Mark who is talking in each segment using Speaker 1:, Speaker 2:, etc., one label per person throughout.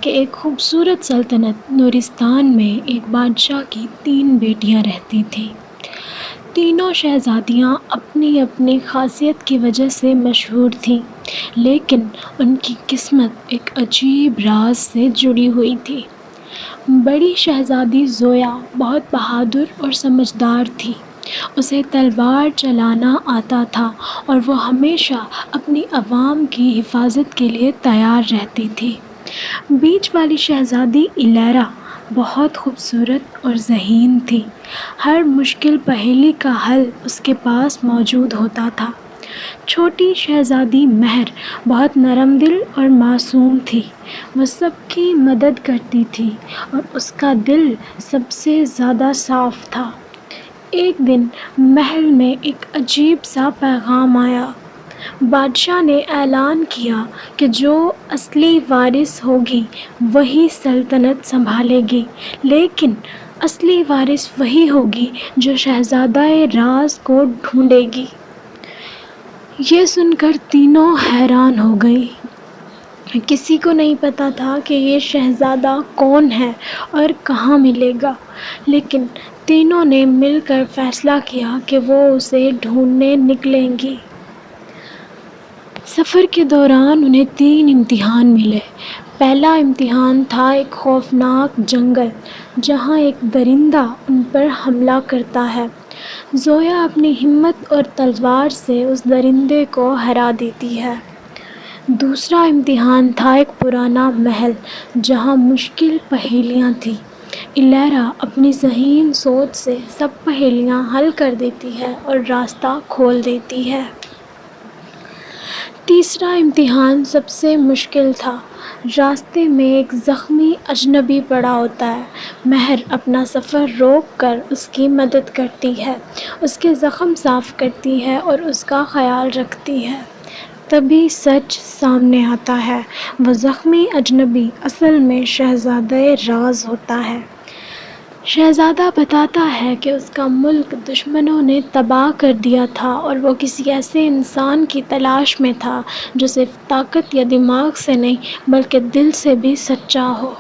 Speaker 1: کہ ایک خوبصورت سلطنت نورستان میں ایک بادشاہ کی 3 بیٹیاں رہتی تھیں۔ تینوں شہزادیاں اپنی اپنی خاصیت کی وجہ سے مشہور تھیں، لیکن ان کی قسمت ایک عجیب راز سے جڑی ہوئی تھی۔ بڑی شہزادی زویا بہت بہادر اور سمجھدار تھی۔ اسے تلوار چلانا آتا تھا اور وہ ہمیشہ اپنی عوام کی حفاظت کے لیے تیار رہتی تھی۔ بیچ والی شہزادی الیرا بہت خوبصورت اور ذہین تھی۔ ہر مشکل پہیلی کا حل اس کے پاس موجود ہوتا تھا۔ چھوٹی شہزادی مہر بہت نرم دل اور معصوم تھی۔ وہ سب کی مدد کرتی تھی اور اس کا دل سب سے زیادہ صاف تھا۔ ایک دن محل میں ایک عجیب سا پیغام آیا۔ بادشاہ نے اعلان کیا کہ جو اصلی وارث ہوگی وہی سلطنت سنبھالے گی، لیکن اصلی وارث وہی ہوگی جو شہزادہ راز کو ڈھونڈے گی۔ یہ سن کر تینوں حیران ہو گئیں۔ کسی کو نہیں پتا تھا کہ یہ شہزادہ کون ہے اور کہاں ملے گا، لیکن تینوں نے مل کر فیصلہ کیا کہ وہ اسے ڈھونڈنے نکلیں گی۔ سفر کے دوران انہیں 3 امتحان ملے۔ پہلا امتحان تھا ایک خوفناک جنگل جہاں ایک درندہ ان پر حملہ کرتا ہے۔ زویا اپنی ہمت اور تلوار سے اس درندے کو ہرا دیتی ہے۔ دوسرا امتحان تھا ایک پرانا محل جہاں مشکل پہیلیاں تھیں۔ الیرا اپنی ذہین سوچ سے سب پہیلیاں حل کر دیتی ہے اور راستہ کھول دیتی ہے۔ تیسرا امتحان سب سے مشکل تھا۔ راستے میں ایک زخمی اجنبی پڑا ہوتا ہے۔ مہر اپنا سفر روک کر اس کی مدد کرتی ہے، اس کے زخم صاف کرتی ہے اور اس کا خیال رکھتی ہے۔ تبھی سچ سامنے آتا ہے۔ وہ زخمی اجنبی اصل میں شہزادہ راز ہوتا ہے۔ شہزادہ بتاتا ہے کہ اس کا ملک دشمنوں نے تباہ کر دیا تھا اور وہ کسی ایسے انسان کی تلاش میں تھا جو صرف طاقت یا دماغ سے نہیں بلکہ دل سے بھی سچا ہو۔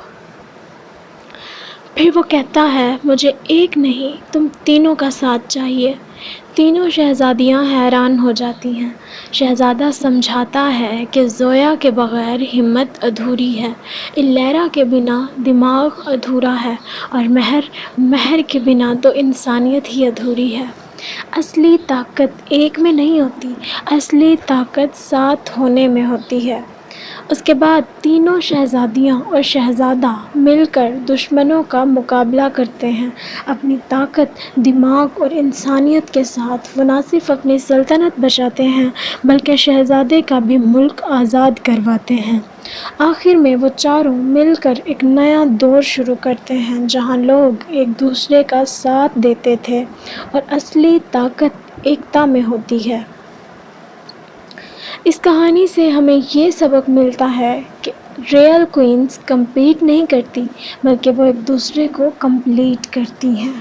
Speaker 1: پھر وہ کہتا ہے، مجھے ایک نہیں تم تینوں کا ساتھ چاہیے۔ تینوں شہزادیاں حیران ہو جاتی ہیں۔ شہزادہ سمجھاتا ہے کہ زویا کے بغیر ہمت ادھوری ہے، الیرا کے بنا دماغ ادھورا ہے اور مہر کے بنا تو انسانیت ہی ادھوری ہے۔ اصلی طاقت ایک میں نہیں ہوتی، اصلی طاقت ساتھ ہونے میں ہوتی ہے۔ اس کے بعد تینوں شہزادیاں اور شہزادہ مل کر دشمنوں کا مقابلہ کرتے ہیں۔ اپنی طاقت، دماغ اور انسانیت کے ساتھ وہ نہ صرف اپنی سلطنت بچاتے ہیں بلکہ شہزادے کا بھی ملک آزاد کرواتے ہیں۔ آخر میں وہ چاروں مل کر ایک نیا دور شروع کرتے ہیں جہاں لوگ ایک دوسرے کا ساتھ دیتے تھے اور اصلی طاقت ایکتا میں ہوتی ہے۔ اس کہانی سے ہمیں یہ سبق ملتا ہے کہ ریئل کوئنز کمپیٹ نہیں کرتی بلکہ وہ ایک دوسرے کو کمپلیٹ کرتی ہیں۔